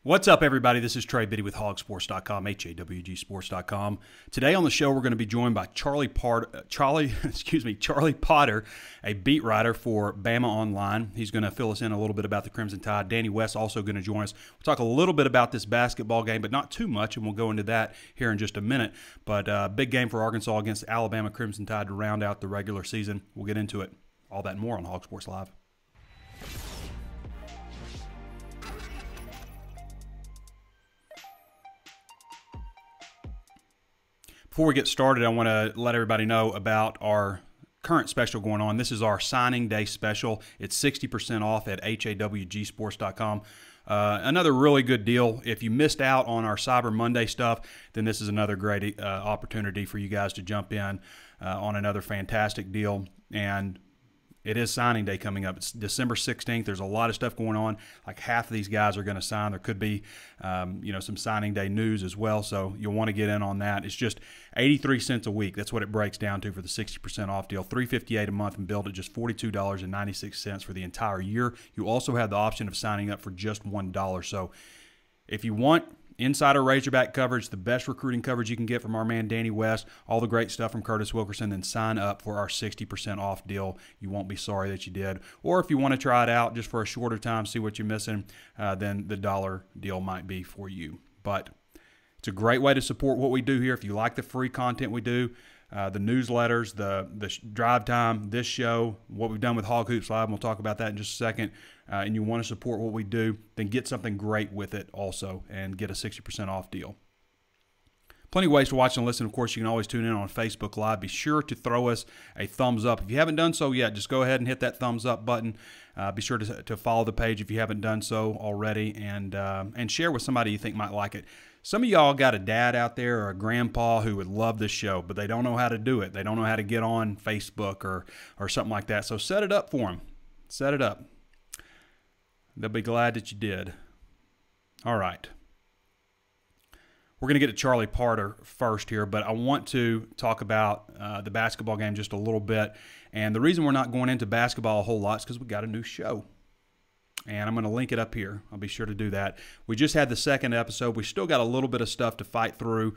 What's up, everybody? This is Trey Biddy with HawgSports.com, HawgSports.com. Today on the show, we're going to be joined by Charlie Potter, a beat writer for BamaOnline. He's going to fill us in a little bit about the Crimson Tide. Danny West also going to join us. We'll talk a little bit about this basketball game, but not too much, and we'll go into that here in just a minute. But big game for Arkansas against the Alabama Crimson Tide to round out the regular season. We'll get into it. All that and more on Hawg Sports Live. Before we get started, I want to let everybody know about our current special going on. This is our signing day special. It's 60% off at HawgSports.com. Another really good deal. If you missed out on our Cyber Monday stuff, then this is another great opportunity for you guys to jump in on another fantastic deal. And it is signing day coming up. It's December 16th. There's a lot of stuff going on. Like half of these guys are going to sign. There could be, some signing day news as well. So you'll want to get in on that. It's just 83 cents a week. That's what it breaks down to for the 60% off deal. $358 a month and billed at just $42.96 for the entire year. You also have the option of signing up for just $1. So if you want insider Razorback coverage, the best recruiting coverage you can get from our man Danny West, all the great stuff from Curtis Wilkerson, then sign up for our 60% off deal. You won't be sorry that you did. Or if you want to try it out just for a shorter time, see what you're missing, then the $1 deal might be for you. But it's a great way to support what we do here. If you like the free content we do, the newsletters, the drive time, this show, what we've done with Hawg Hoops Live, and we'll talk about that in just a second, and you want to support what we do, then get something great with it also and get a 60% off deal. Plenty of ways to watch and listen. Of course, you can always tune in on Facebook Live. Be sure to throw us a thumbs up. If you haven't done so yet, just go ahead and hit that thumbs up button. Be sure to follow the page if you haven't done so already, and share with somebody you think might like it. Some of y'all got a dad out there or a grandpa who would love this show, but they don't know how to do it. They don't know how to get on Facebook or something like that. So set it up for them. Set it up. They'll be glad that you did. All right. We're going to get to Charlie Potter first here, but I want to talk about the basketball game just a little bit. And the reason we're not going into basketball a whole lot is because we got a new show. And I'm going to link it up here. I'll be sure to do that. We just had the second episode. We still got a little bit of stuff to fight through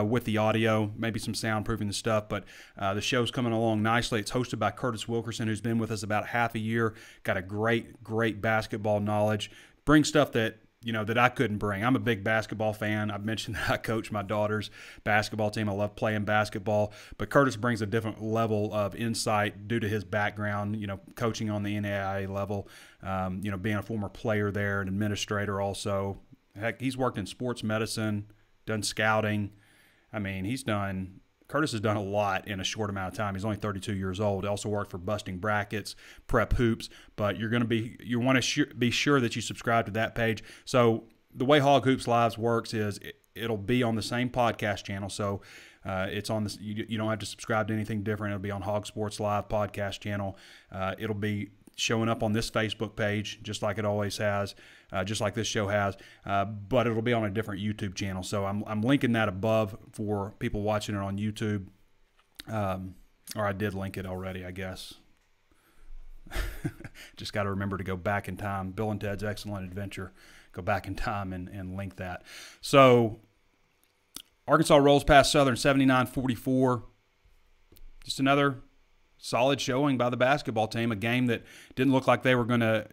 with the audio, maybe some soundproofing and stuff, but the show's coming along nicely. It's hosted by Curtis Wilkerson, who's been with us about half a year, got a great basketball knowledge, brings stuff that that I couldn't bring. I'm a big basketball fan. I've mentioned that I coach my daughter's basketball team. I love playing basketball. But Curtis brings a different level of insight due to his background, coaching on the NAIA level, being a former player there, an administrator also. Heck, he's worked in sports medicine, done scouting. I mean, Curtis has done a lot in a short amount of time. He's only 32 years old. He also worked for Busting Brackets, Prep Hoops. But you want to be sure that you subscribe to that page. So the way Hawg Hoops Lives works is it'll be on the same podcast channel. So it's on this. You don't have to subscribe to anything different. It'll be on Hawg Sports Live podcast channel. It'll be showing up on this Facebook page, just like it always has, just like this show has, but it'll be on a different YouTube channel. So I'm linking that above for people watching it on YouTube, or I did link it already, I guess. Just got to remember to go back in time. Bill and Ted's Excellent Adventure. Go back in time and link that. So Arkansas rolls past Southern 79-44. Just another solid showing by the basketball team, a game that didn't look like they were going to,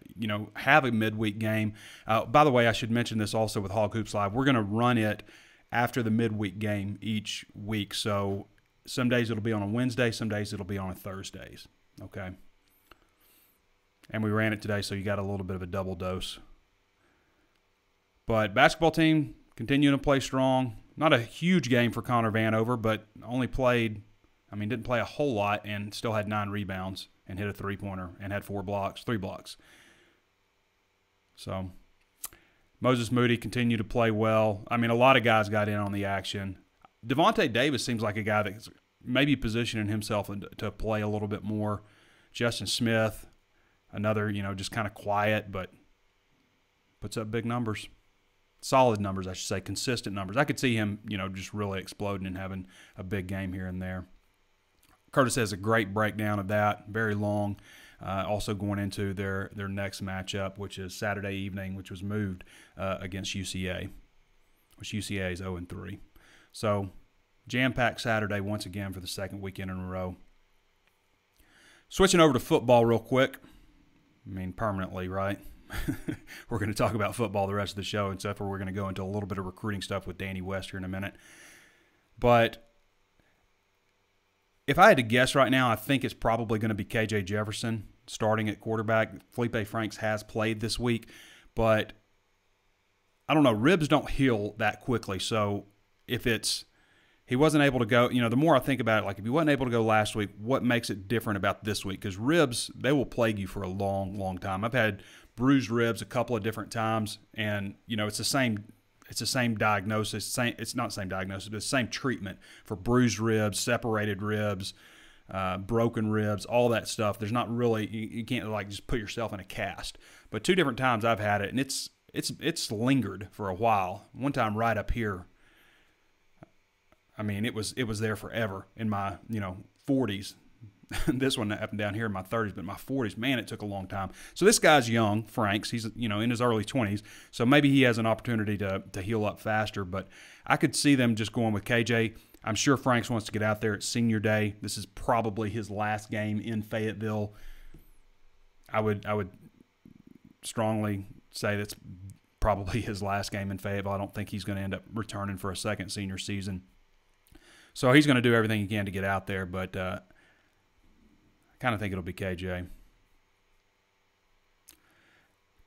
have a midweek game. By the way, I should mention this also with Hawg Hoops Live. We're going to run it after the midweek game each week. So some days it'll be on a Wednesday, some days it'll be on a Thursdays, okay? And we ran it today, so you got a little bit of a double dose. But basketball team continuing to play strong. Not a huge game for Connor Vanover, but only didn't play a whole lot and still had 9 rebounds and hit a three-pointer and had 3 blocks. So Moses Moody continued to play well. A lot of guys got in on the action. Devontae Davis seems like a guy that's maybe positioning himself to play a little bit more. Justin Smith, another, just kind of quiet, but puts up big numbers. Solid numbers, I should say, consistent numbers. I could see him, just really exploding and having a big game here and there. Curtis has a great breakdown of that, very long. Also going into their next matchup, which is Saturday evening, which was moved against UCA, which UCA is 0-3. So jam-packed Saturday once again for the second weekend in a row. Switching over to football real quick. I mean, permanently, right? We're going to talk about football the rest of the show, except for we're going to go into a little bit of recruiting stuff with Danny West here in a minute. But if I had to guess right now, I think it's probably going to be KJ Jefferson starting at quarterback. Felipe Franks has played this week, but I don't know. Ribs don't heal that quickly. So if he wasn't able to go, the more I think about it, like if he wasn't able to go last week, what makes it different about this week? Because ribs, they will plague you for a long, long time. I've had bruised ribs a couple of different times, and it's the same diagnosis. It's not the same diagnosis, but it's the same treatment for bruised ribs, separated ribs, broken ribs, all that stuff. There's not really, you can't like just put yourself in a cast. But 2 different times I've had it, and it's lingered for a while. One time right up here. I mean, it was there forever in my 40s. This one up and down here in my 30s, but in my 40s, man, it took a long time. So this guy's young, Franks. He's in his early 20s, so maybe he has an opportunity to heal up faster. But I could see them just going with KJ. I'm sure Franks wants to get out there. It's senior day. This is probably his last game in Fayetteville. I would strongly say that's probably his last game in Fayetteville. I don't think he's going to end up returning for a second senior season. So he's going to do everything he can to get out there, but I kind of think it'll be KJ.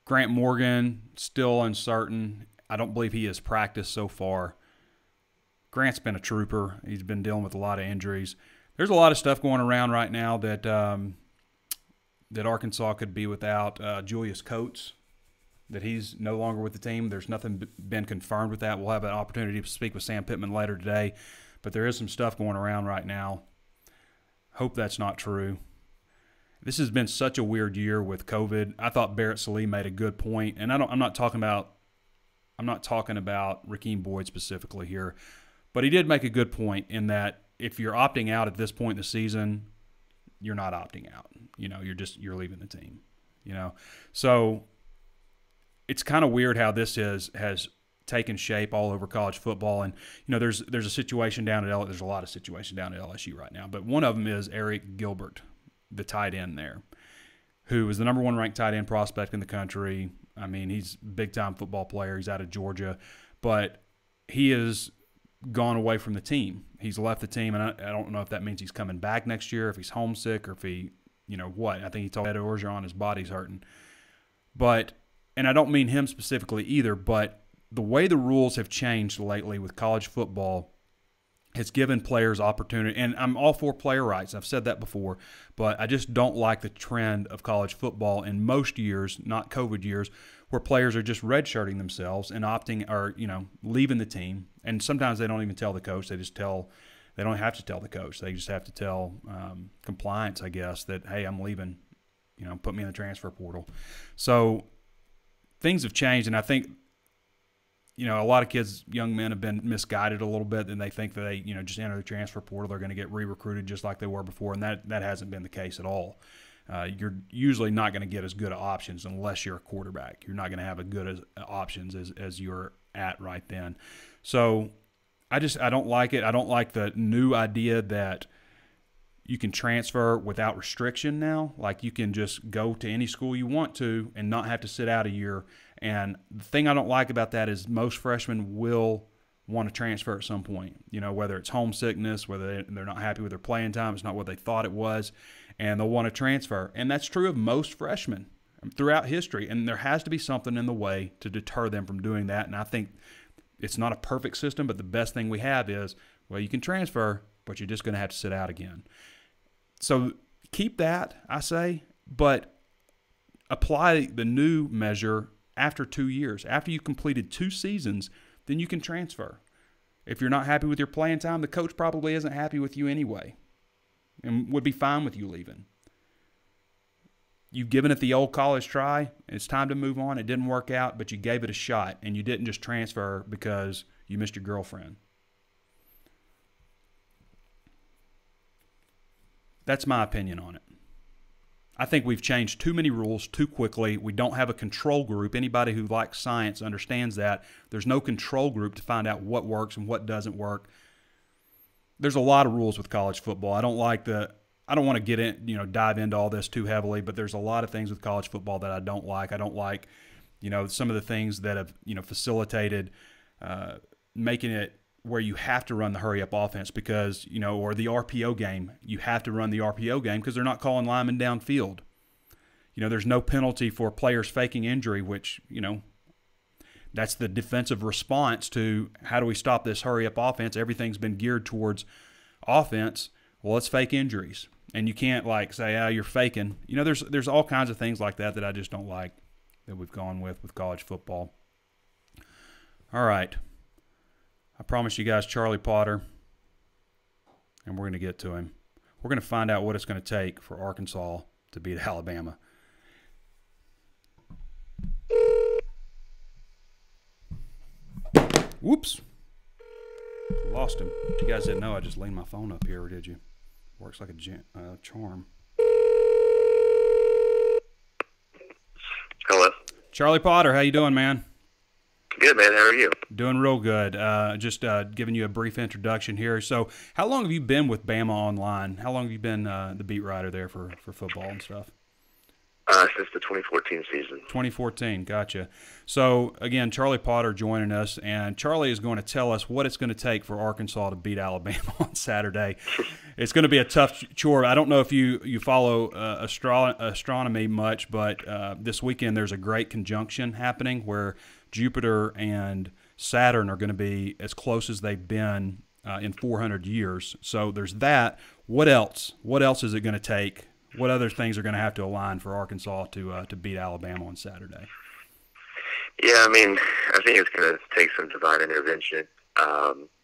Grant Morgan, still uncertain. I don't believe he has practiced so far. Grant's been a trooper. He's been dealing with a lot of injuries. There's a lot of stuff going around right now that that Arkansas could be without Julius Coates, that he's no longer with the team. There's nothing been confirmed with that. We'll have an opportunity to speak with Sam Pittman later today. But there is some stuff going around right now. Hope that's not true. This has been such a weird year with COVID. I thought Barrett Salee made a good point, and I'm not talking about Rakeem Boyd specifically here, but he did make a good point in that if you're opting out at this point in the season, you're not opting out. You're leaving the team. So it's kind of weird how this has taken shape all over college football. And, there's a situation down at there's a lot of situations down at LSU right now, but one of them is Eric Gilbert, the tight end there, who is the number 1 ranked tight end prospect in the country. I mean, he's a big-time football player. He's out of Georgia, but he has gone away from the team. He's left the team, and I don't know if that means he's coming back next year, if he's homesick, or if he, what. I think he told Ed Orgeron his body's hurting. And I don't mean him specifically either, but the way the rules have changed lately with college football has given players opportunity, and I'm all for player rights. I've said that before, but I just don't like the trend of college football in most years, not COVID years, where players are just redshirting themselves and opting or, leaving the team. And sometimes they don't even tell the coach. They don't have to tell the coach. They just have to tell compliance, I guess, that, hey, I'm leaving, put me in the transfer portal. So things have changed, and I think a lot of kids, young men, have been misguided a little bit, and they think that they, just enter the transfer portal, they're going to get re-recruited just like they were before, and that hasn't been the case at all. You're usually not going to get as good options unless you're a quarterback. You're not going to have as good options as you're at right then. So I don't like it. I don't like the new idea that you can transfer without restriction now. Like you can just go to any school you want to and not have to sit out a year. And the thing I don't like about that is most freshmen will want to transfer at some point, whether it's homesickness, whether they're not happy with their playing time, it's not what they thought it was, and they'll want to transfer. And that's true of most freshmen throughout history. And there has to be something in the way to deter them from doing that. And I think it's not a perfect system, but the best thing we have is, well, you can transfer, but you're just going to have to sit out again. So keep that, I say, but apply the new measure after 2 years. After you completed 2 seasons, then you can transfer. If you're not happy with your playing time, the coach probably isn't happy with you anyway and would be fine with you leaving. You've given it the old college try. It's time to move on. It didn't work out, but you gave it a shot, and you didn't just transfer because you missed your girlfriend. That's my opinion on it. I think we've changed too many rules too quickly. We don't have a control group. Anybody who likes science understands that. There's no control group to find out what works and what doesn't work. There's a lot of rules with college football. I don't want to get in, dive into all this too heavily, but there's a lot of things with college football that I don't like. I don't like, some of the things that have, facilitated making it where you have to run the hurry-up offense because, or the RPO game. You have to run the RPO game because they're not calling linemen downfield. There's no penalty for players faking injury, which, that's the defensive response to how do we stop this hurry-up offense. Everything's been geared towards offense. Well, let's fake injuries. And you can't, say, you're faking. There's all kinds of things like that I just don't like that we've gone with college football. All right. I promised you guys Charlie Potter, and we're going to get to him. We're going to find out what it's going to take for Arkansas to beat Alabama. Whoops. Lost him. You guys didn't know I just leaned my phone up here, or did you? Works like a charm. Hello. Charlie Potter, how you doing, man? Good, man. How are you? Doing real good. Just giving you a brief introduction here. So how long have you been with BamaOnline? How long have you been the beat writer there for football and stuff? Since the 2014 season. 2014, gotcha. So, again, Charlie Potter joining us, and Charlie is going to tell us what it's going to take for Arkansas to beat Alabama on Saturday. It's going to be a tough chore. I don't know if you follow astronomy much, but this weekend there's a great conjunction happening where Jupiter and Saturn are going to be as close as they've been in 400 years. So there's that. What else? What else is it going to take? What other things are going to have to align for Arkansas to beat Alabama on Saturday? Yeah, I think it's going to take some divine intervention.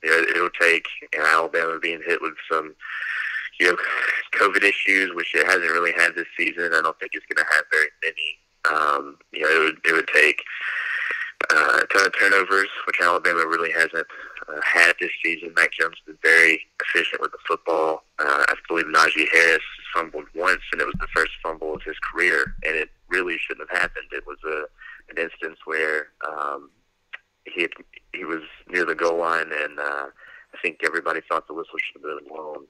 It'll take Alabama being hit with some, COVID issues, which it hasn't really had this season. I don't think it's going to have very many. It would take a ton of turnovers, which Alabama really hasn't had this season. Mac Jones has been very efficient with the football. I believe Najee Harris fumbled once, and it was the first fumble of his career, and it really shouldn't have happened. It was an instance where he was near the goal line, and I think everybody thought the whistle should have been blown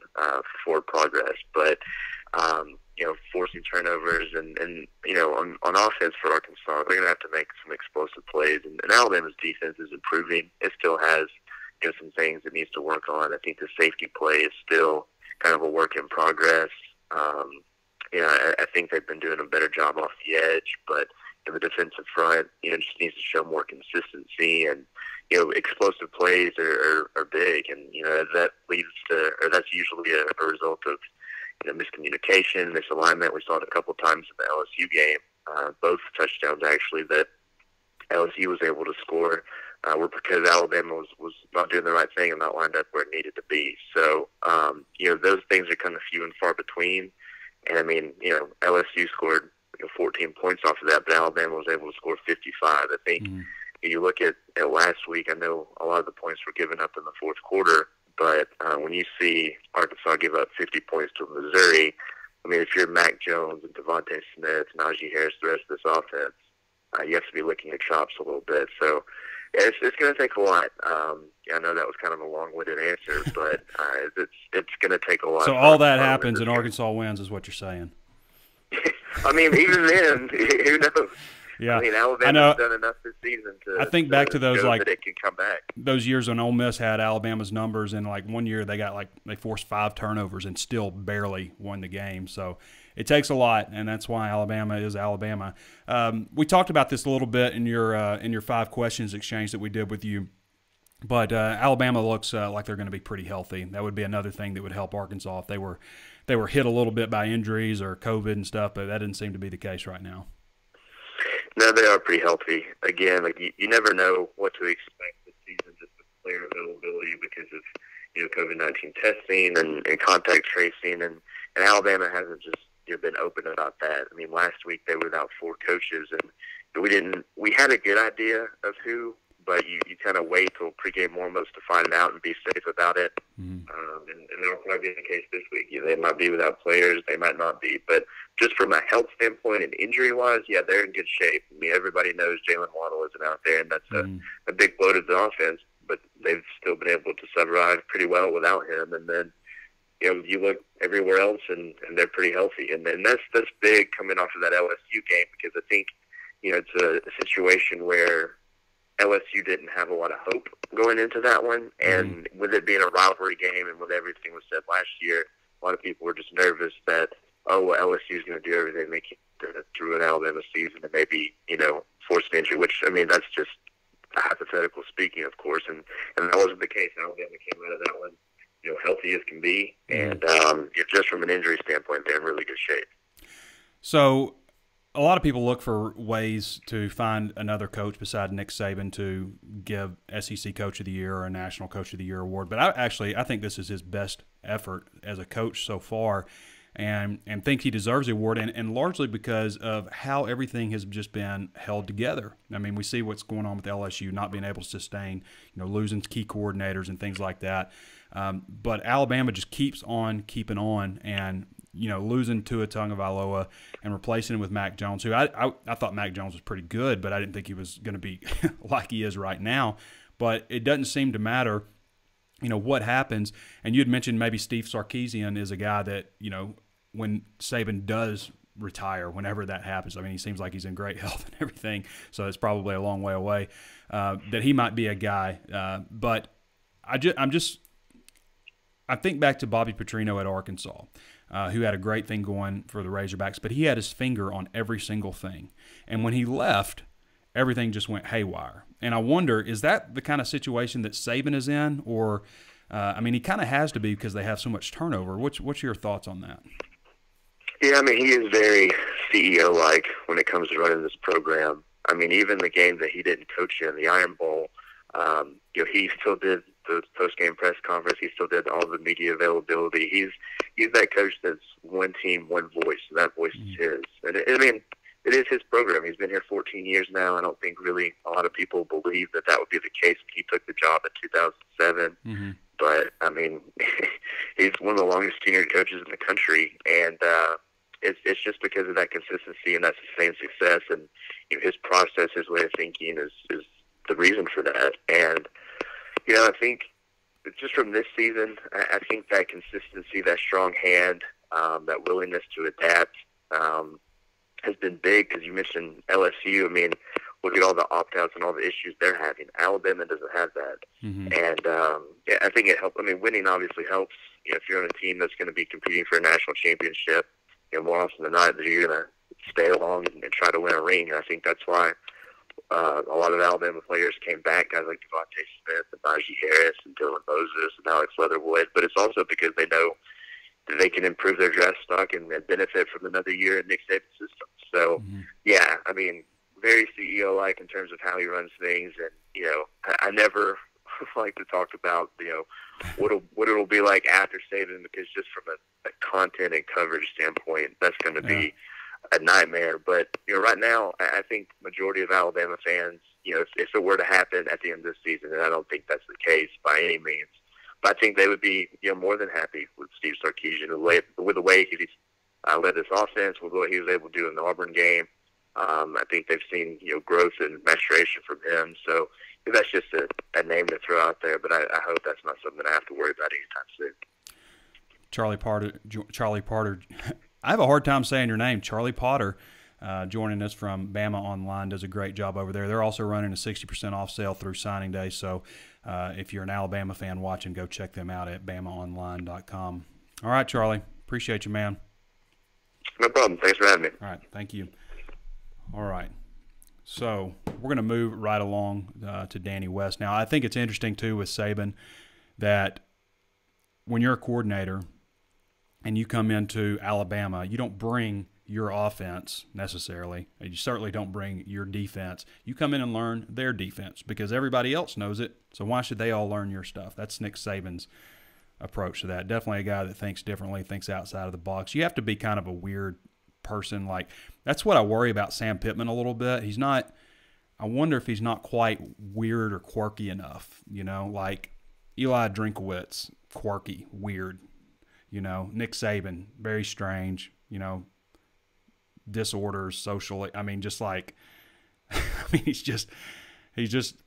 for progress. But forcing turnovers and on offense for Arkansas, they're going to have to make some explosive plays. And Alabama's defense is improving. It still has some things it needs to work on. I think the safety play is still kind of a work in progress. I think they've been doing a better job off the edge, but the defensive front, just needs to show more consistency, and explosive plays are big, and that leads to, or that's usually a result of miscommunication, misalignment. We saw it a couple times in the LSU game. Both touchdowns actually that LSU was able to score were because Alabama was not doing the right thing and not lined up where it needed to be. So those things are kind of few and far between. And LSU scored 14 points off of that, but Alabama was able to score 55. I think you look at last week, I know a lot of the points were given up in the fourth quarter, but when you see Arkansas give up 50 points to Missouri, if you're Mac Jones and Devontae Smith, Najee Harris, the rest of this offense, you have to be licking your chops a little bit. So it's going to take a lot. I know that was kind of a long-winded answer, but it's going to take a lot. So all that happens and Arkansas wins is what you're saying. Even then, who knows? Yeah, Alabama's done enough this season to. I think back to those that it can come back. Those years when Ole Miss had Alabama's numbers, and one year they forced 5 turnovers and still barely won the game. So it takes a lot, and that's why Alabama is Alabama. We talked about this a little bit in your 5 questions exchange that we did with you. But Alabama looks like they're going to be pretty healthy. That would be another thing that would help Arkansas if they were hit a little bit by injuries or COVID and stuff. But that didn't seem to be the case right now. No, they are pretty healthy. Again, you never know what to expect this season just with player availability because of COVID-19 testing and contact tracing, and Alabama hasn't just been open about that. Last week they were without 4 coaches, and we had a good idea of who but you kind of wait till pregame warm-ups to find out and be safe about it. Mm-hmm. And that'll probably be the case this week. They might be without players, they might not be. But just from a health standpoint and injury-wise, yeah, they're in good shape. I mean, everybody knows Jalen Waddle isn't out there, and that's a big blow to the offense, but they've still been able to survive pretty well without him. And then, you look everywhere else, and they're pretty healthy. And that's big coming off of that LSU game, because I think, it's a situation where LSU didn't have a lot of hope going into that one, and with it being a rivalry game and with everything was said last year, a lot of people were just nervous that, LSU is going to do everything they can to ruin Alabama season and maybe, force an injury, which, I mean, that's just hypothetical speaking, of course, and that wasn't the case. Alabama came out of that one, healthy as can be, and just from an injury standpoint, they're in really good shape. So a lot of people look for ways to find another coach beside Nick Saban to give SEC Coach of the Year or a National Coach of the Year award. But I think this is his best effort as a coach so far, and think he deserves the award, and largely because of how everything has just been held together. I mean, we see what's going on with LSU not being able to sustain, losing key coordinators and things like that. But Alabama just keeps on keeping on, and losing Tua Tagovailoa and replacing him with Mac Jones, who I thought Mac Jones was pretty good, but I didn't think he was going to be like he is right now. But it doesn't seem to matter, what happens. And you had mentioned maybe Steve Sarkisian is a guy that, when Saban does retire, whenever that happens, I mean, he seems like he's in great health and everything, so it's probably a long way away, that he might be a guy. But I think back to Bobby Petrino at Arkansas, who had a great thing going for the Razorbacks, but he had his finger on every single thing. And when he left, everything just went haywire. And I wonder, is that the kind of situation that Saban is in? Or, he kind of has to be because they have so much turnover. What's your thoughts on that? Yeah, I mean, he is very CEO-like when it comes to running this program. I mean, even the game that he didn't coach in, the Iron Bowl, he still did the post-game press conference. He still did all the media availability. He's that coach that's one team, one voice, and that voice is his. And it is his program. He's been here 14 years now. I don't think really a lot of people believe that would be the case when he took the job in 2007. Mm-hmm. But, I mean, he's one of the longest tenured coaches in the country, and it's just because of that consistency and that sustained success, and his process, his way of thinking is the reason for that. And I think just from this season, I think that consistency, that strong hand, that willingness to adapt has been big, because you mentioned LSU. I mean, look at all the opt-outs and all the issues they're having. Alabama doesn't have that. Mm-hmm. And I think it helps. I mean, winning obviously helps. If you're on a team that's going to be competing for a national championship, more often than not, you're going to stay along and try to win a ring. And I think that's why a lot of Alabama players came back, guys like Devontae Smith and Najee Harris and Dylan Moses and Alex Leatherwood. But it's also because they know that they can improve their draft stock and benefit from another year in Nick Saban's system. So, yeah, I mean, very CEO-like in terms of how he runs things. And, I never like to talk about, what it'll be like after Saban, because just from a content and coverage standpoint, that's going to be a nightmare. But, right now, I think majority of Alabama fans, if it were to happen at the end of the season, and I don't think that's the case by any means, but I think they would be, more than happy with Steve Sarkisian, with the way he's led this offense, with what he was able to do in the Auburn game. I think they've seen, growth and maturation from him. So that's just a name to throw out there, but I hope that's not something I have to worry about anytime soon. Charlie Potter. I have a hard time saying your name. Charlie Potter, joining us from BamaOnline, does a great job over there. They're also running a 60% off sale through signing day. So if you're an Alabama fan watching, go check them out at BamaOnline.com. All right, Charlie. Appreciate you, man. No problem. Thanks for having me. All right. Thank you. All right. So we're going to move right along to Danny West. Now, I think it's interesting, too, with Saban that when you're a coordinator and you come into Alabama, you don't bring your offense necessarily. You certainly don't bring your defense. You come in and learn their defense because everybody else knows it. So why should they all learn your stuff? That's Nick Saban's approach to that. Definitely a guy that thinks differently, thinks outside of the box. You have to be kind of a weird person. Like, that's what I worry about Sam Pittman a little bit. He's not I wonder if he's not quite weird or quirky enough, you know, like Eli Drinkowitz, quirky, weird, you know, Nick Saban, very strange, you know, disorders socially. I mean, just like, I mean, he's just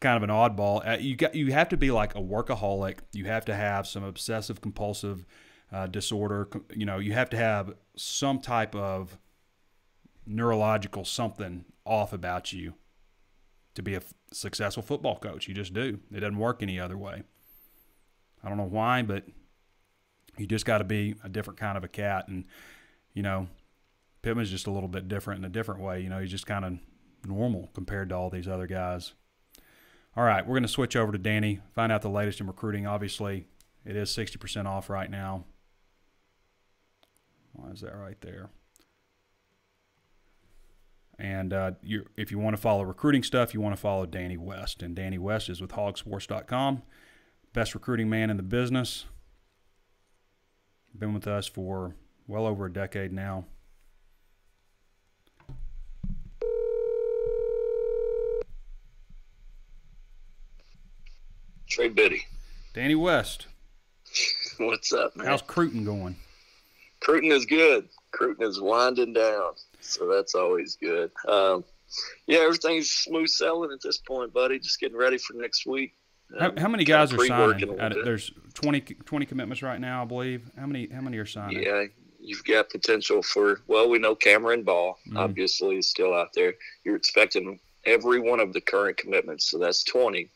kind of an oddball. You have to be like a workaholic. You have to have some obsessive compulsive disorder. You know, you have to have some type of neurological something off about you to be a successful football coach. You just do. It doesn't work any other way. I don't know why, but you just got to be a different kind of a cat. And, you know, Pittman's just a little bit different in a different way. You know, he's just kind of normal compared to all these other guys. All right, we're going to switch over to Danny, find out the latest in recruiting. Obviously, it is 60% off right now. Why is that right there? And if you want to follow recruiting stuff, you want to follow Danny West. And Danny West is with HawgSports.com. Best recruiting man in the business. Been with us for well over a decade now. Trey Biddy. Danny West. What's up, man? How's Cruton going? Cruton is good. Cruton is winding down, so that's always good. Yeah, everything's smooth sailing at this point, buddy. Just getting ready for next week. How many guys are signing? There's 20 commitments right now, I believe. How many are signing? Yeah, you've got potential for, well, we know Cameron Ball, obviously, is still out there. You're expecting every one of the current commitments, so that's 20.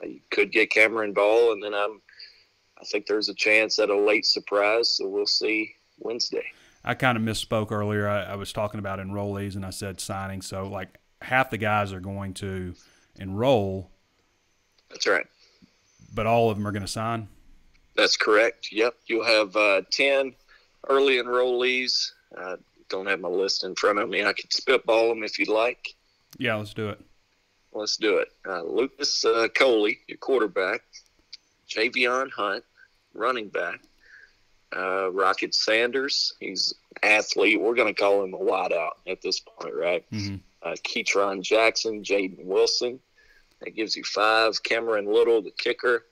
You could get Cameron Ball, and then I think there's a chance at a late surprise, so we'll see Wednesday. I kind of misspoke earlier. I was talking about enrollees, and I said signing. So, like, half the guys are going to enroll. That's right. But all of them are going to sign? That's correct. Yep. You'll have 10 early enrollees. I don't have my list in front of me. I could spitball them if you'd like. Yeah, let's do it. Let's do it. Lucas Coley, your quarterback. Javion Hunt, running back. Rocket Sanders, he's an athlete. We're going to call him a wideout at this point, right? Keytron Jackson, Jaden Wilson. That gives you 5. Cameron Little, the kicker.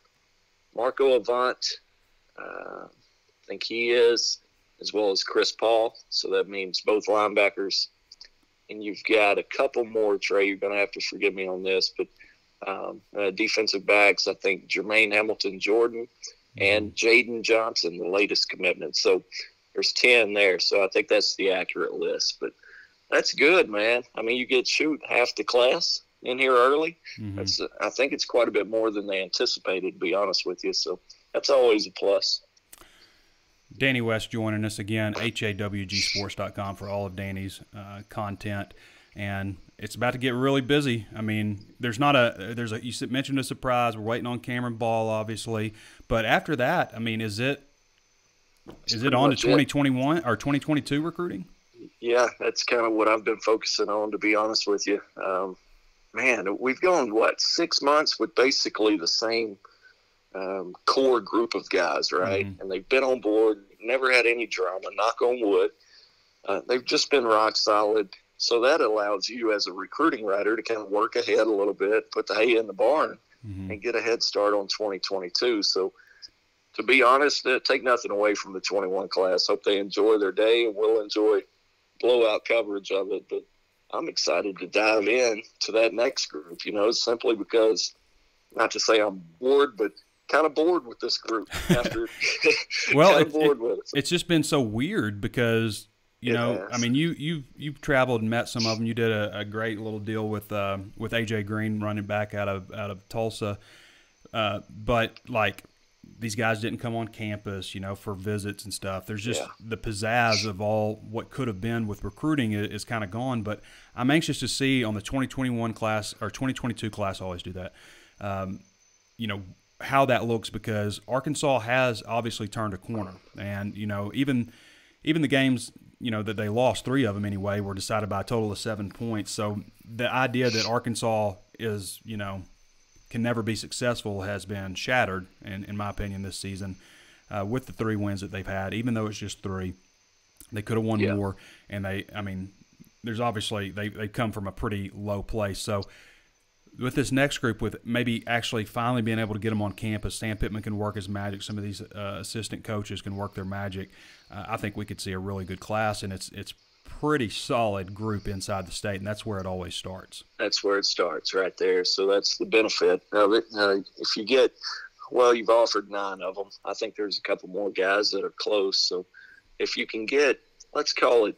Marco Avant, I think he is, as well as Chris Paul. So that means both linebackers. And you've got a couple more, Trey. You're going to have to forgive me on this, but defensive backs, I think Jermaine Hamilton Jordan and Jaden Johnson, the latest commitment. So there's 10 there. So I think that's the accurate list. But that's good, man. I mean, you get half the class in here early. I think it's quite a bit more than they anticipated, to be honest with you. So that's always a plus. Danny West joining us again, HawgSports.com for all of Danny's content. And it's about to get really busy. I mean, you mentioned a surprise. We're waiting on Cameron Ball, obviously. But after that, I mean, is it on to 2021 or 2022 recruiting? Yeah, that's kind of what I've been focusing on, to be honest with you. Man, we've gone, 6 months with basically the same core group of guys, right? And they've been on board, never had any drama, knock on wood. They've just been rock solid. So that allows you as a recruiting writer to kind of work ahead a little bit, put the hay in the barn, and get a head start on 2022. So to be honest, take nothing away from the 21 class. Hope they enjoy their day, and we'll enjoy blowout coverage of it. But I'm excited to dive in to that next group, simply because, not to say I'm bored, but kind of bored with this group after it's just been so weird because I mean you've traveled and met some of them. You did a great little deal with AJ Green, running back out of Tulsa, but like these guys didn't come on campus for visits and stuff. There's just the pizzazz of all what could have been with recruiting is kind of gone. But I'm anxious to see on the 2021 class or 2022 class, I always do that, how that looks, because Arkansas has obviously turned a corner, and even the games that they lost, 3 of them anyway, were decided by a total of 7 points. So the idea that Arkansas is can never be successful has been shattered, in my opinion, this season with the 3 wins that they've had. Even though it's just 3, they could have won more, and there's obviously they come from a pretty low place. So with this next group, with maybe actually finally being able to get them on campus, Sam Pittman can work his magic. Some of these assistant coaches can work their magic. I think we could see a really good class, and it's pretty solid group inside the state, and that's where it always starts. That's where it starts, right there. So that's the benefit of it. If you get, you've offered 9 of them. I think there's a couple more guys that are close. So if you can get, let's call it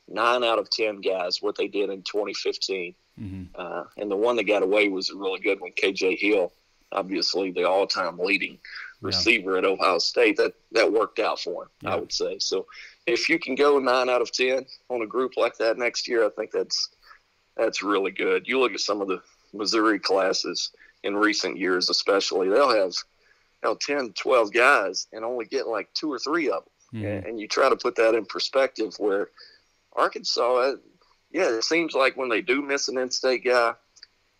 9 out of 10 guys, what they did in 2015. And the one that got away was a really good one, KJ Hill, obviously the all-time leading receiver at Ohio State. That worked out for him, I would say. So if you can go 9 out of 10 on a group like that next year, I think that's really good. You look at some of the Missouri classes in recent years especially, they'll have 10, 12 guys and only get like 2 or 3 of them. And you try to put that in perspective where Arkansas – it seems like when they do miss an in-state guy,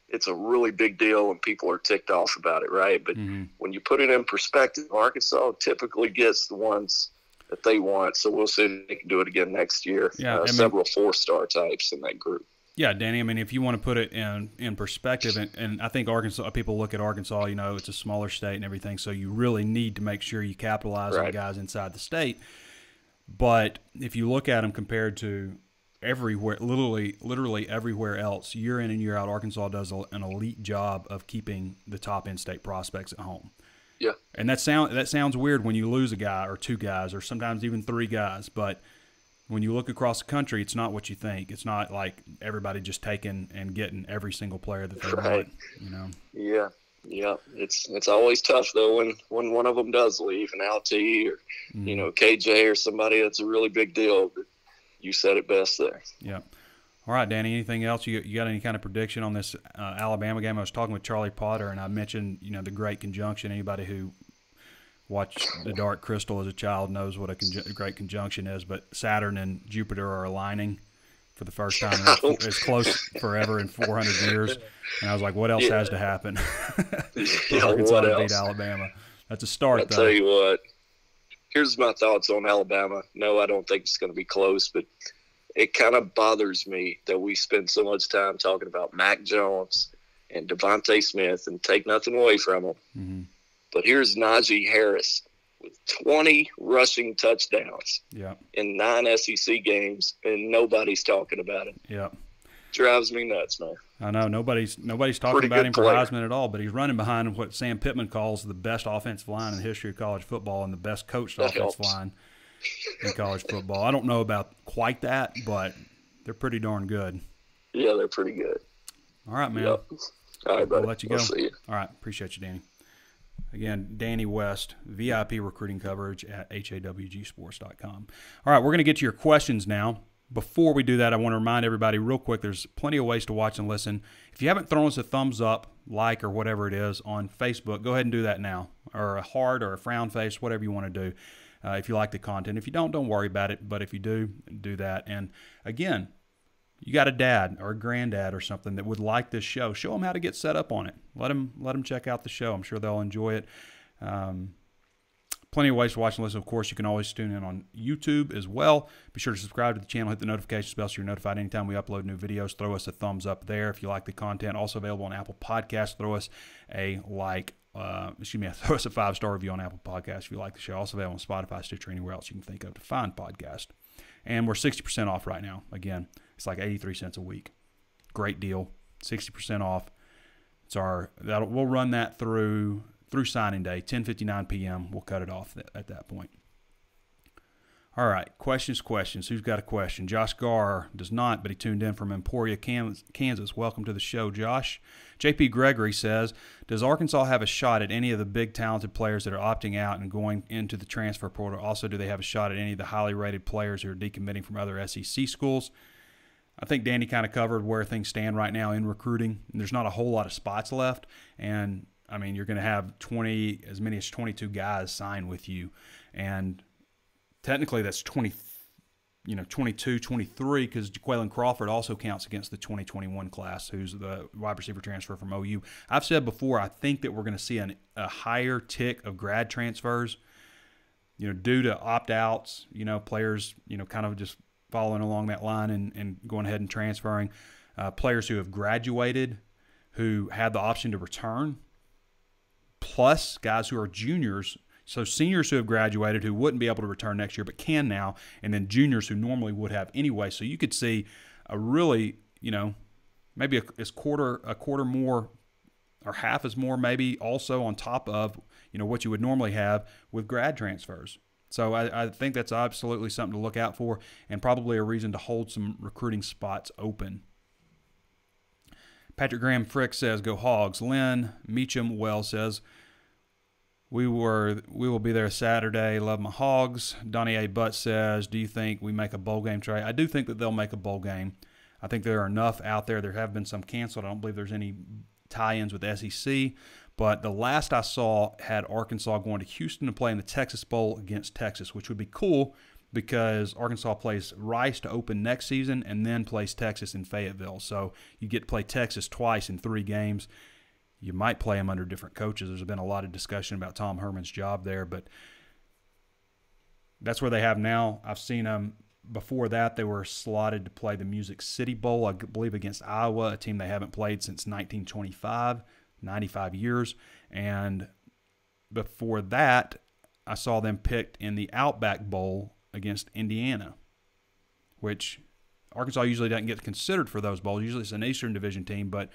it's a really big deal and people are ticked off about it, right? But when you put it in perspective, Arkansas typically gets the ones that they want. So we'll see if they can do it again next year. Several 4-star types in that group. Yeah, Danny, I mean, if you want to put it in perspective, and I think Arkansas, people look at Arkansas, it's a smaller state and everything, so you really need to make sure you capitalize on guys inside the state. But if you look at them compared to everywhere, literally everywhere else, year in and year out, Arkansas does an elite job of keeping the top in-state prospects at home. Yeah, and that sounds weird when you lose a guy or 2 guys or sometimes even 3 guys, but when you look across the country, it's not what you think. It's not like everybody just taking and getting every single player that they want. Yeah, it's always tough though when one of them does leave, an LT or KJ or somebody that's a really big deal. But you said it best there. Yeah. All right, Danny, anything else? You got any kind of prediction on this Alabama game? I was talking with Charlie Potter, and I mentioned, the Great Conjunction. Anybody who watched The Dark Crystal as a child knows what a Great Conjunction is, but Saturn and Jupiter are aligning for the first time. It's close forever in 400 years. And I was like, what else has to happen? Arkansas to beat Alabama. That's a start, though. I'll tell you what. Here's my thoughts on Alabama. No, I don't think it's going to be close, but it kind of bothers me that we spend so much time talking about Mac Jones and Devontae Smith, and take nothing away from them. But here's Najee Harris with 20 rushing touchdowns in 9 SEC games, and nobody's talking about it. Drives me nuts, man. I know nobody's talking about him for Heisman at all, but he's running behind what Sam Pittman calls the best offensive line in the history of college football and the best coached offensive line in college football. I don't know about quite that, but they're pretty darn good. Yeah, they're pretty good. All right, man. All right, buddy. We'll let you go. I'll see you. All right, appreciate you, Danny. Again, Danny West, VIP recruiting coverage at HawgSports.com. All right, we're going to get to your questions now. Before we do that, I want to remind everybody real quick, there's plenty of ways to watch and listen. If you haven't thrown us a thumbs up, like, or whatever it is on Facebook, go ahead and do that now, or a heart or a frown face, whatever you want to do, if you like the content. If you don't worry about it, but if you do that. And again, you got a dad or a granddad or something that would like this show, show them how to get set up on it. Let them check out the show. I'm sure they'll enjoy it. Plenty of ways to watch and listen. Of course, you can always tune in on YouTube as well. Be sure to subscribe to the channel, hit the notification bell so you're notified anytime we upload new videos. Throw us a thumbs up there if you like the content. Also available on Apple Podcasts. Throw us a throw us a 5-star review on Apple Podcasts if you like the show. Also available on Spotify, Stitcher, anywhere else you can think of to find podcast. And we're 60% off right now. Again, it's like 83 cents a week. Great deal. 60% off. We'll run that through signing day, 10:59 p.m. We'll cut it off at that point. All right, questions. Who's got a question? Josh Garr does not, but he tuned in from Emporia, Kansas. Welcome to the show, Josh. J.P. Gregory says, does Arkansas have a shot at any of the big talented players that are opting out and going into the transfer portal? Also, do they have a shot at any of the highly rated players who are decommitting from other SEC schools? I think Danny kind of covered where things stand right now in recruiting. There's not a whole lot of spots left, and I mean, you're going to have as many as 22 guys sign with you, and technically that's 22, 23, because Jaquelin Crawford also counts against the 2021 class, who's the wide receiver transfer from OU. I've said before, I think that we're going to see a higher tick of grad transfers, due to opt-outs, players, kind of just following along that line and going ahead and transferring. Players who have graduated, who had the option to return, plus guys who are juniors. So seniors who have graduated who wouldn't be able to return next year but can now, and then juniors who normally would have anyway. So you could see a really, maybe a quarter more or half as more maybe also on top of, what you would normally have with grad transfers. So I think that's absolutely something to look out for and probably a reason to hold some recruiting spots open. Patrick Graham Frick says, "Go Hogs." Lynn Meacham Wells says, We will be there Saturday. Love my Hogs. Donnie A. Butt says, "Do you think we make a bowl game, Trey?" I do think that they'll make a bowl game. I think there are enough out there. There have been some canceled. I don't believe there's any tie-ins with SEC. But the last I saw had Arkansas going to Houston to play in the Texas Bowl against Texas, which would be cool because Arkansas plays Rice to open next season and then plays Texas in Fayetteville. So you get to play Texas twice in 3 games. You might play them under different coaches. There's been a lot of discussion about Tom Herman's job there, but that's where they have now. I've seen them before that. They were slotted to play the Music City Bowl, I believe, against Iowa, a team they haven't played since 1925, 95 years. And before that, I saw them picked in the Outback Bowl against Indiana, which Arkansas usually doesn't get considered for those bowls. Usually it's an Eastern Division team, but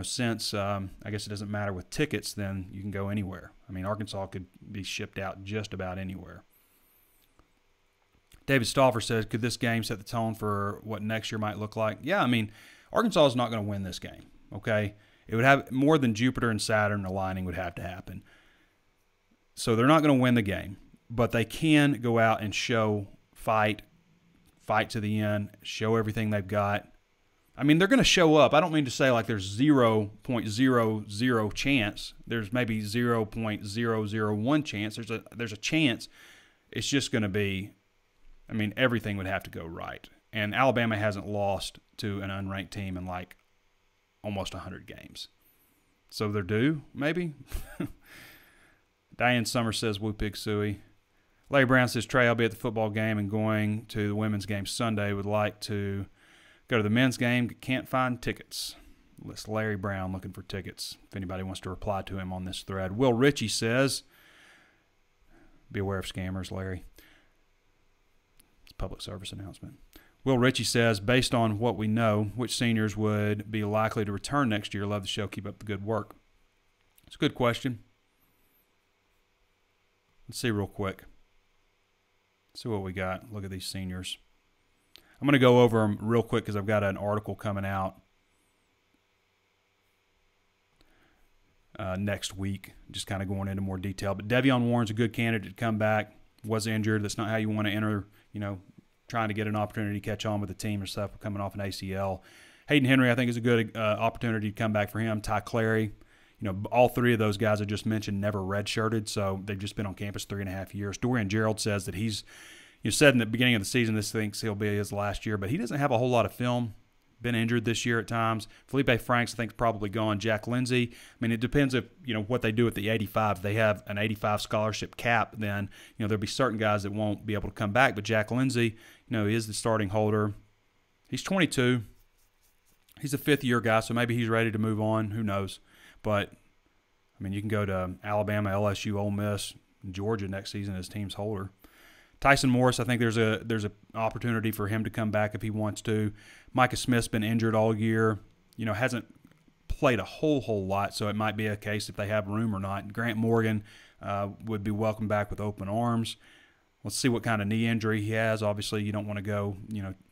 since I guess it doesn't matter with tickets, then you can go anywhere. I mean, Arkansas could be shipped out just about anywhere. David Stauffer says, "Could this game set the tone for what next year might look like?" Yeah, I mean, Arkansas is not going to win this game, okay? It would have more than Jupiter and Saturn aligning would have to happen. So they're not going to win the game, but they can go out and fight to the end, show everything they've got. I mean, they're going to show up. I don't mean to say like there's 0.00 chance. There's maybe 0.001 chance. There's a chance. It's just going to be, I mean, everything would have to go right. And Alabama hasn't lost to an unranked team in like almost 100 games. So they're due, maybe? Diane Summers says, "Woo Pig Suey." Larry Brown says, "Trey, I'll be at the football game and going to the women's game Sunday. Would like to go to the men's game. Can't find tickets." That's Larry Brown looking for tickets, if anybody wants to reply to him on this thread. Will Ritchie says, "Be aware of scammers, Larry." It's a public service announcement. Will Ritchie says, "Based on what we know, which seniors would be likely to return next year? Love the show. Keep up the good work." It's a good question. Let's see real quick. See what we got. Look at these seniors. I'm going to go over them real quick because I've got an article coming out next week, just kind of going into more detail. But Devion Warren's a good candidate to come back. Was injured. That's not how you want to enter, trying to get an opportunity to catch on with the team or stuff, coming off an ACL. Hayden Henry, I think, is a good opportunity to come back for him. Ty Clary. All 3 of those guys I just mentioned never redshirted, so they've just been on campus 3.5 years. Dorian Gerald says that he's said in the beginning of the season this thinks he'll be his last year, but he doesn't have a whole lot of film. Been injured this year at times. Felipe Franks, I think, is probably gone. Jack Lindsey, I mean, it depends if, what they do at the 85. If they have an 85 scholarship cap, then, there'll be certain guys that won't be able to come back. But Jack Lindsey, he is the starting holder. He's 22. He's a 5th-year guy, so maybe he's ready to move on. Who knows? But, I mean, you can go to Alabama, LSU, Ole Miss, Georgia next season as team's holder. Tyson Morris, I think there's an opportunity for him to come back if he wants to. Micah Smith's been injured all year. Hasn't played a whole lot, so it might be a case if they have room or not. Grant Morgan would be welcomed back with open arms. Let's see what kind of knee injury he has. Obviously, you don't want to go,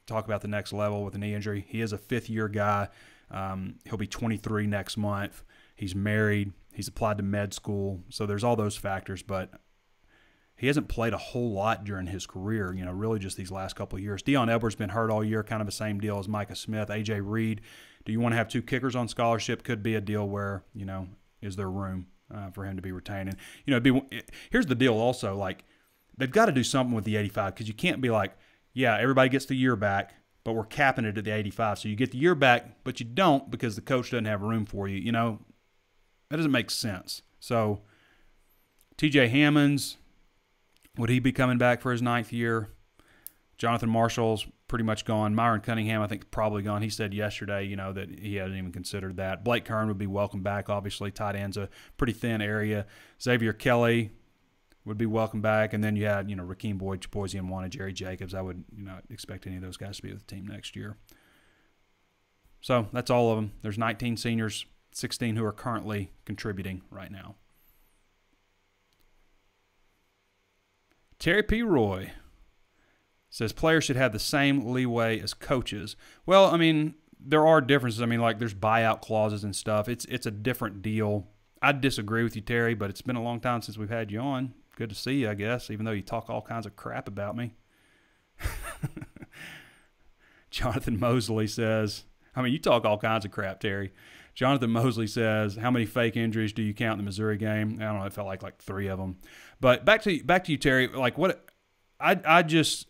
talk about the next level with a knee injury. He is a 5th-year guy. He'll be 23 next month. He's married. He's applied to med school. So there's all those factors, but he hasn't played a whole lot during his career, really just these last couple of years. Deion Edwards been hurt all year, kind of the same deal as Micah Smith. A.J. Reed, do you want to have 2 kickers on scholarship? Could be a deal where, is there room for him to be retained? And, here's the deal also, like, they've got to do something with the 85 because you can't be like, yeah, everybody gets the year back, but we're capping it at the 85. So you get the year back, but you don't because the coach doesn't have room for you. That doesn't make sense. So T.J. Hammonds, would he be coming back for his 9th year? Jonathan Marshall's pretty much gone. Myron Cunningham, I think, probably gone. He said yesterday, that he hadn't even considered that. Blake Kern would be welcome back, obviously. Tight end's a pretty thin area. Xavier Kelly would be welcome back. And then you had, Rakeem Boyd, Chipozie, and Juana, Jerry Jacobs. I would not expect any of those guys to be with the team next year. So that's all of them. There's 19 seniors, 16 who are currently contributing right now. Terry P. Roy says players should have the same leeway as coaches. Well, I mean, there are differences. I mean, like there's buyout clauses and stuff. It's a different deal. I disagree with you, Terry, but it's been a long time since we've had you on. Good to see you, I guess, even though you talk all kinds of crap about me. Jonathan Mosley says, you talk all kinds of crap, Terry. Jonathan Mosley says, how many fake injuries do you count in the Missouri game? I don't know. It felt like 3 of them. But back to you, Terry. Like what I just,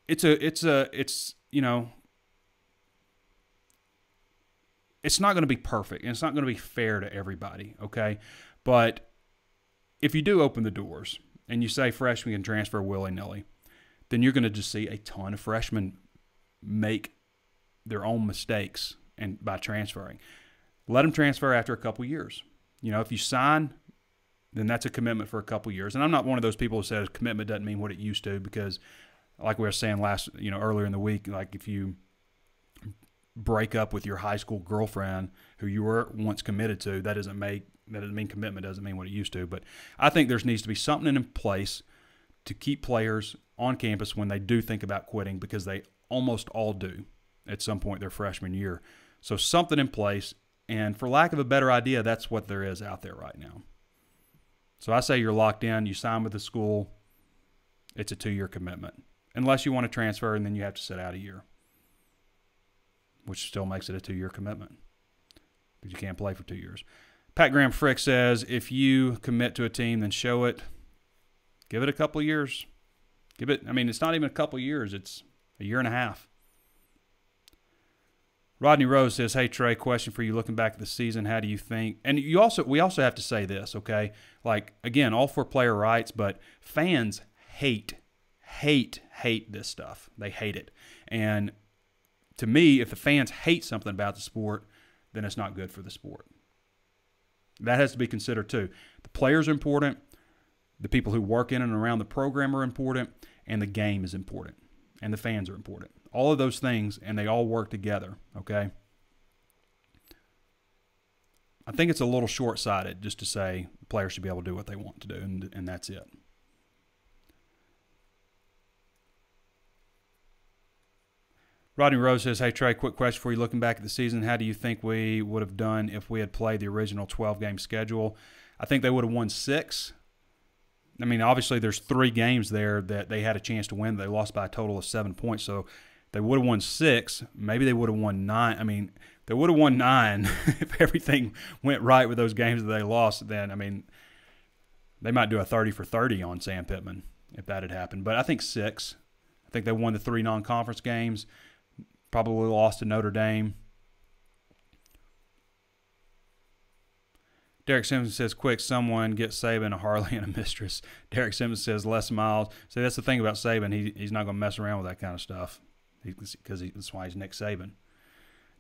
it's not going to be perfect, and it's not going to be fair to everybody, okay? But if you do open the doors and you say freshmen can transfer willy-nilly, then you're going to just see a ton of freshmen make their own mistakes and by transferring. Let them transfer after a couple years. If you sign, then that's a commitment for a couple years. And I'm not one of those people who says commitment doesn't mean what it used to, because like we were saying earlier in the week, like if you break up with your high school girlfriend who you were once committed to, that doesn't mean commitment doesn't mean what it used to. But I think there needs to be something in place to keep players on campus when they do think about quitting, because they almost all do at some point their freshman year. So something in place, and for lack of a better idea, that's what there is out there right now. So I say you're locked in, you sign with the school, it's a 2-year commitment. Unless you want to transfer, and then you have to sit out a year, which still makes it a 2-year commitment, because you can't play for 2 years. Pat Graham Frick says, if you commit to a team, then show it. Give it a couple of years. It's not even a couple of years. It's a year and a half. Rodney Rose says, hey, Trey, question for you. Looking back at the season, how do you think? And we also have to say this, okay? Like, again, all for player rights, but fans hate this stuff. They hate it. And to me, if the fans hate something about the sport, then it's not good for the sport. That has to be considered too. The players are important. The people who work in and around the program are important. And the game is important. And the fans are important. All of those things, and they all work together, okay? I think it's a little short-sighted just to say players should be able to do what they want to do, and that's it. Rodney Rose says, hey, Trey, quick question for you. Looking back at the season, how do you think we would have done if we had played the original 12-game schedule? I think they would have won 6. Obviously there's 3 games there that they had a chance to win. They lost by a total of 7 points, so they would have won 6. Maybe they would have won 9. They would have won 9 if everything went right with those games that they lost. Then, they might do a 30 for 30 on Sam Pittman if that had happened. But I think 6. I think they won the 3 non-conference games. Probably lost to Notre Dame. Derek Simpson says, quick, someone get Saban a Harley and a mistress. Derek Simpson says, Les Miles. See, that's the thing about Saban. He's not going to mess around with that kind of stuff, because that's why he's Nick Saban.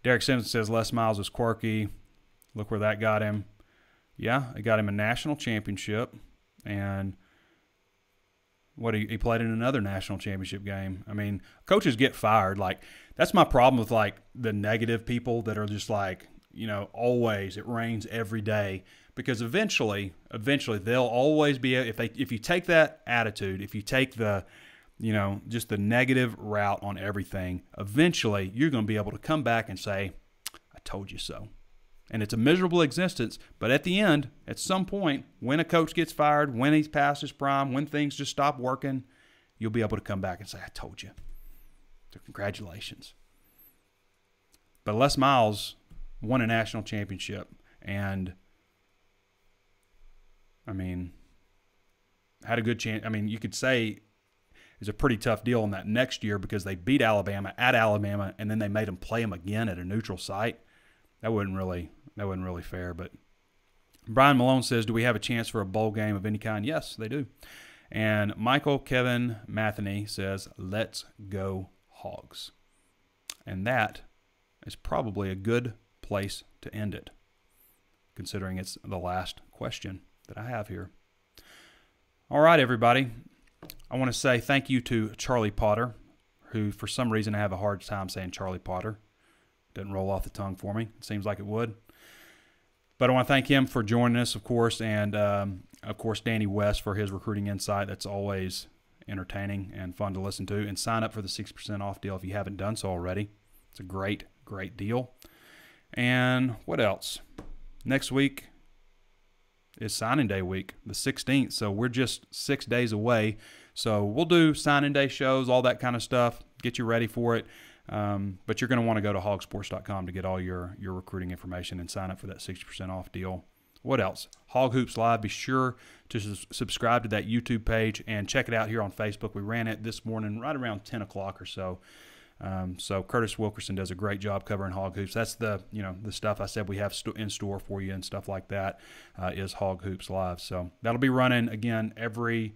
Derek Simpson says, Les Miles is quirky. Look where that got him. Yeah, it got him a national championship. And he played in another national championship game. Coaches get fired. Like, that's my problem with, like, the negative people that are just like, always, it rains every day, because eventually they'll always be, if you take that attitude, if you take the, just the negative route on everything, eventually you're going to be able to come back and say, I told you so. And it's a miserable existence, but at the end, at some point, when a coach gets fired, when he's past his prime, when things just stop working, you'll be able to come back and say, I told you. So congratulations. But Les Miles won a national championship, and had a good chance. You could say it was a pretty tough deal on that next year, because they beat Alabama at Alabama, and then they made them play them again at a neutral site. That wasn't really fair. But Brian Malone says, do we have a chance for a bowl game of any kind? Yes, they do. And Michael Kevin Matheny says, let's go Hogs. And that is probably a good place to end it, considering it's the last question that I have here. All right, everybody. I want to say thank you to Charlie Potter, who for some reason I have a hard time saying Charlie Potter. Didn't roll off the tongue for me. It seems like it would. But I want to thank him for joining us, of course, and, of course, Danny West for his recruiting insight. That's always entertaining and fun to listen to. And sign up for the 6% off deal if you haven't done so already. It's a great, great deal. And what else? Next week is signing day week, the 16th. So we're just 6 days away. So we'll do signing day shows, all that kind of stuff, get you ready for it. But you're going to want to go to HawgSports.com to get all your recruiting information and sign up for that 60% off deal. What else? Hog Hoops Live. Be sure to subscribe to that YouTube page and check it out here on Facebook. We ran it this morning right around 10 o'clock or so. So Curtis Wilkerson does a great job covering Hog Hoops. That's the stuff I said we have in store for you and stuff like that is Hog Hoops Live. So that'll be running again every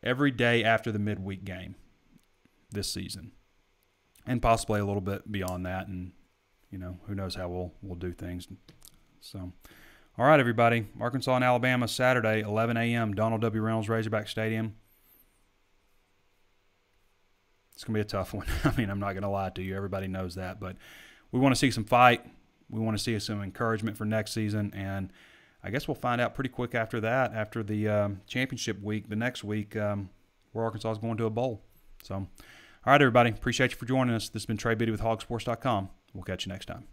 day after the midweek game this season, and possibly a little bit beyond that. And who knows how we'll do things. So, all right, everybody. Arkansas and Alabama Saturday, 11 a.m. Donald W. Reynolds Razorback Stadium. It's going to be a tough one. I mean, I'm not going to lie to you. Everybody knows that. But we want to see some fight. We want to see some encouragement for next season. And I guess we'll find out pretty quick after that, after the championship week, the next week, where Arkansas is going to a bowl. So, all right, everybody. Appreciate you for joining us. This has been Trey Biddy with HawgSports.com. We'll catch you next time.